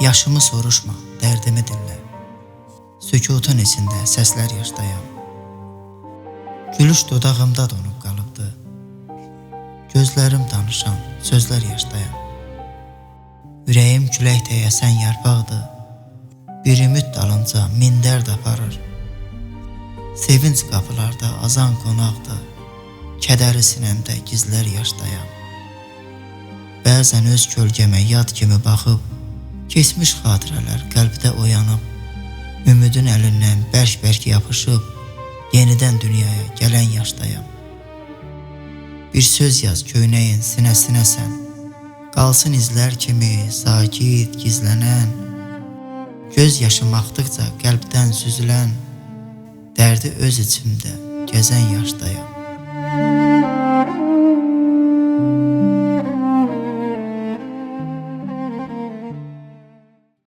Yaşımı soruşma, dərdimi dinlə. Sükutun içində səslər yaşdayam. Gülüş dodağımda donub qalıbdı. Gözlərim danışan sözlər yaşdayam. Ürəyim külək deyəsən yarpaqdır. Bir ümid dalınca min dərd aparır. Sevinç qapılarda azan qonaqdır. Kədəri sinəmdə gizlər yaşdayam. Bəzən öz kölgəmə yad kimi baxıb, keçmiş xatirələr qəlbdə oyanıb, ümidin əlindən bərk-bərk yapışıb, yenidən dünyaya gələn yaşdayam. Bir söz yaz köynəyin sinəsinəsən, qalsın izlər kimi sakit gizlənən, göz yaşım axdıqca qəlbdən süzülən, dərdi öz içimdə gəzən yaşdayam.